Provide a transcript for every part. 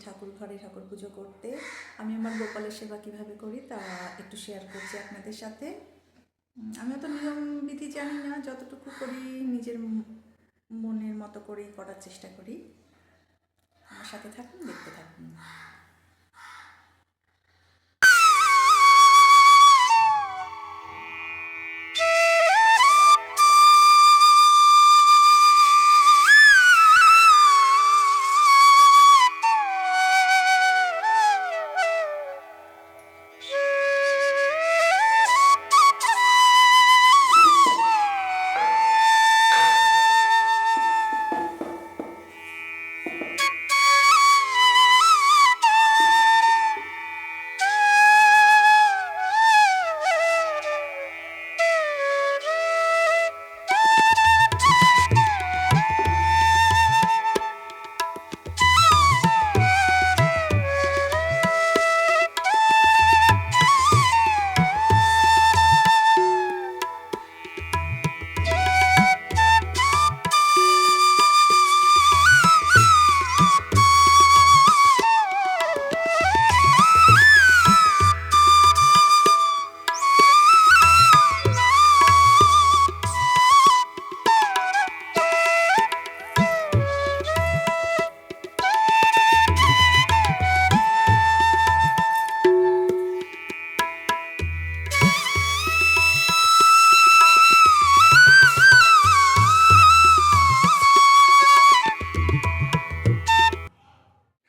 ঠাকুর ঘরে ঠাকুর পুজো করতে। আমি আমার গোপালের সেবা কীভাবে করি তা একটু শেয়ার করছি আপনাদের সাথে। আমি অত নিয়মবিধি জানি না, যতটুকু করি নিজের মনের মতো করেই করার চেষ্টা করি। আমার সাথে থাকুন, দেখতে থাকুন।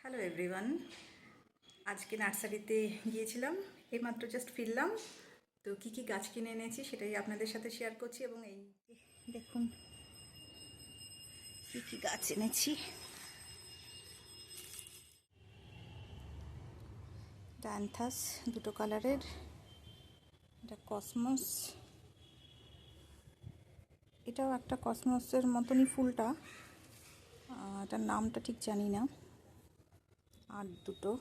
হ্যালো এভরিওয়ান, আজকে নার্সারিতে গিয়েছিলাম, এইমাত্র জাস্ট ফিরলাম। তো কী কী গাছ কিনে এনেছি সেটাই আপনাদের সাথে শেয়ার করছি। এবং এই দেখুন কী কী গাছ এনেছি। ডায়ান্থাস দুটো কালারের, এটা কসমস, এটাও একটা কসমসের মতনই ফুলটা, এটার নামটা ঠিক জানি না। আর দুটো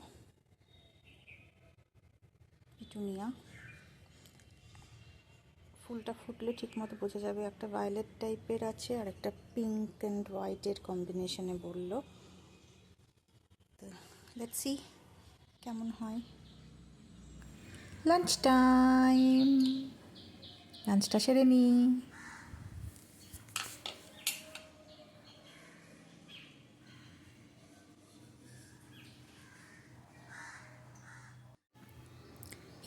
পিটুনিয়া, ফুলটা ফুটলে ঠিক মতো বোঝা যাবে। একটা ভায়োলেট টাইপের আছে আর একটা পিঙ্ক অ্যান্ড হোয়াইটের কম্বিনেশনে বললো। তো লেটস সি কেমন হয়। লাঞ্চ টাইম, লাঞ্চটা সেরে নিই।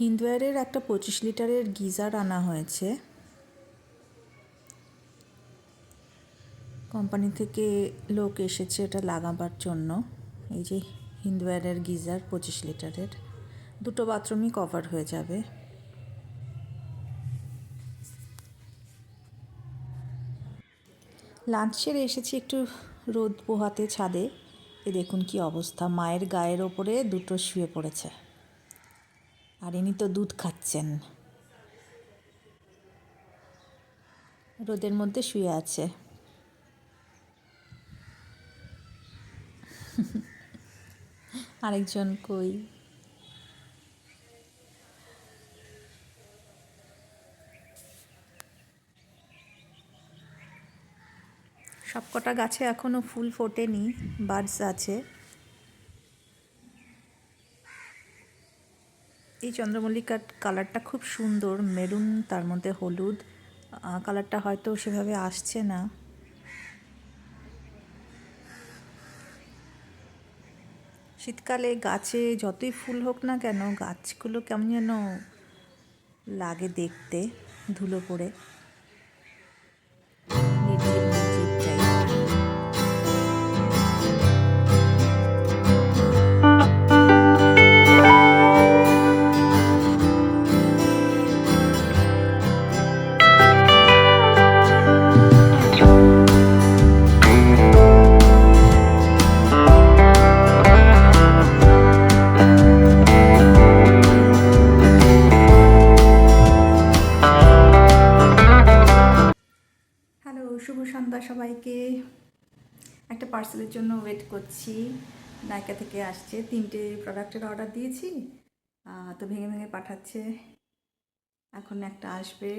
হিন্দওয়্যারের একটা 25 লিটারের গিজার আনা হয়েছে কোম্পানি থেকে, লোক এসেছে এটা লাগাবার জন্য। এই যে হিন্দওয়্যারের গিজার 25 লিটারের, দুটো বাথরুমই কভার হয়ে যাবে। লাঞ্চ সেরে এসেছি একটু রোদ পোহাতে ছাদে। এ দেখুন কি অবস্থা, মায়ের গায়ের ওপরে দুটো শুয়ে পড়েছে, আর ইনি তো দুধ খাচ্ছেন, রোদের মধ্যে শুয়ে আছে। আরেকজন কই? সবকটা গাছে এখনও ফুল ফোটেনি, বাডস আছে। এই চন্দ্রমল্লিকার কালারটা খুব সুন্দর, মেরুন তার মধ্যে হলুদ, কালারটা হয়তো সেভাবে আসছে না। শীতকালে গাছে যতই ফুল হোক না কেন, গাছগুলো কেমন যেন লাগে দেখতে, ধুলো পড়ে নির্জীব নির্জীব টাইপের। শুভ সন্ধ্যা সবাইকে। একটা পার্সেলের জন্য ওয়েট করছি, নাইকা থেকে আসছে। 3টে প্রোডাক্টের অর্ডার দিয়েছি, তো ভেঙে ভেঙে পাঠাচ্ছে। এখন একটা আসবে,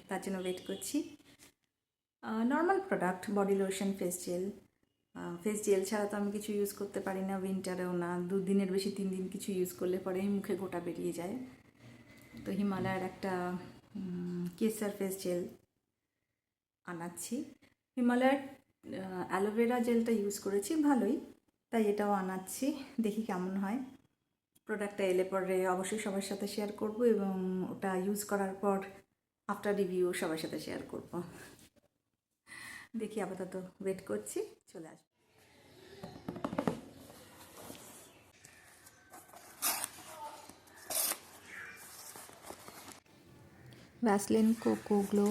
তার জন্য ওয়েট করছি। Normal product, body lotion, face gel, face gel ছাড়া তো আমি কিছু ইউজ করতে পারি না, উইন্টারেও না, 2 দিনের বেশি 3 দিন কিছু ইউজ করলে পরে মুখে গোটা বেরিয়ে যায়। তো হিমালয়ের একটা কেসার ফেস জেল আনাচ্ছি। হিমালয়ের অ্যালোভেরা জেলটা ইউজ করেছি, ভালোই, তাই এটাও আনাচ্ছি, দেখি কেমন হয়। প্রোডাক্টটা এলে পরে অবশ্যই সবার সাথে শেয়ার করব এবং ওটা ইউজ করার পর আফটার রিভিউ সবার সাথে শেয়ার করব। দেখি, আপাতত ওয়েট করছি, চলে আসবো। ভ্যাসলিন কোকো গ্লো,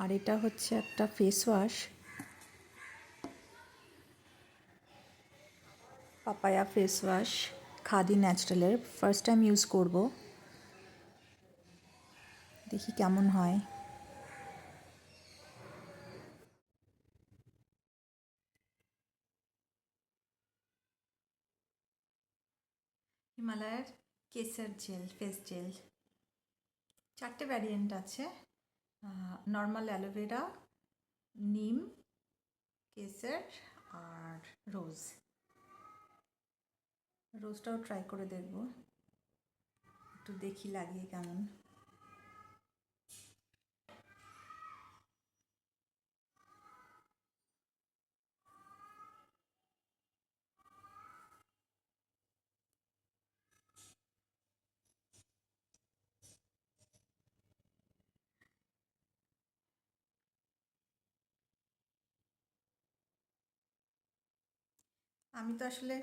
আর এটা হচ্ছে একটা face wash, papaya face wash, Khadi ন্যাচারালের। ফার্স্ট টাইম ইউজ করব, দেখি কেমন হয়। হিমালয়ের কেসার জেল ফেস জেল, 4টে ভ্যারিয়েন্ট আছে, নর্মাল অ্যালোভেরা, নিম, কেসার আর রোজ। রোজটাও ট্রাই করে দেখব, একটু দেখি লাগিয়ে কেমন। আমি তো আসলে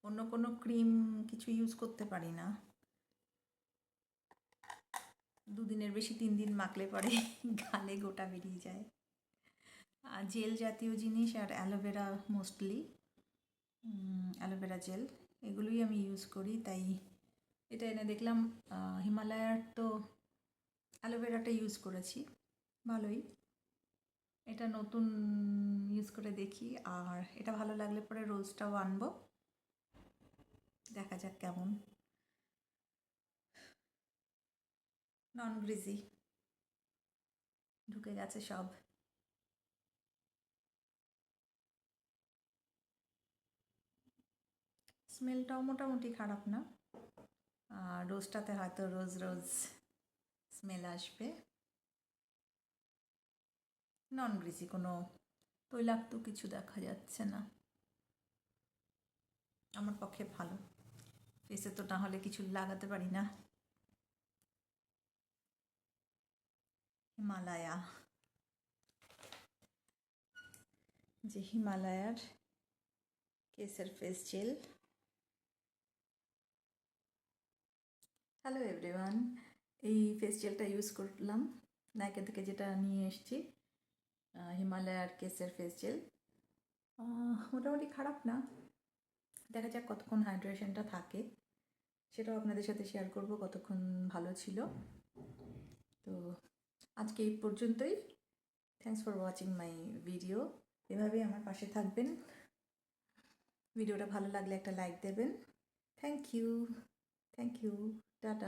অন্য কোনো ক্রিম কিছু ইউজ করতে পারি না, 2 দিনের বেশি 3 দিন মাখলে পরে গালে গোটা বেরিয়ে যায়। জেল জাতীয় জিনিস আর অ্যালোভেরা, মোস্টলি অ্যালোভেরা জেল, এগুলোই আমি ইউজ করি। তাই এটা এনে দেখলাম, হিমালয়ার তো অ্যালোভেরাটা ইউজ করেছি, ভালোই। এটা নতুন ইউজ করে দেখি, আর এটা ভালো লাগলে পরে রোজটাও আনবো, দেখা যাক কেমন। নন গ্রিজি ঢুকে গেছে সব। স্মেলটাও মোটামুটি খারাপ না, রোজটাতে হয়তো রোজ রোজ স্মেল আসবে। নন গ্রিজি, কোনো তৈলাক্ত কিছু দেখা যাচ্ছে না, আমার পক্ষে ভালো। ফেসে তো না হলে কিছু লাগাতে পারি না। হিমালয়া, যে হিমালয়ার কেসের ফেস জেল। হ্যালো এভরিওয়ান, এই ফেস জেলটা ইউজ করলাম নাইকা থেকে, যেটা নিয়ে এসেছি, হিমালয়ার কেসের ফেস জেল। মোটামুটি খারাপ না, দেখা যাক কতক্ষণ হাইড্রেশনটা থাকে, সেটাও আপনাদের সাথে শেয়ার করব কতক্ষণ ভালো ছিল। তো আজকে এই পর্যন্তই। Thanks for watching my video. এভাবেই আমার পাশে থাকবেন, ভিডিওটা ভালো লাগলে একটা লাইক দেবেন। Thank you, tata.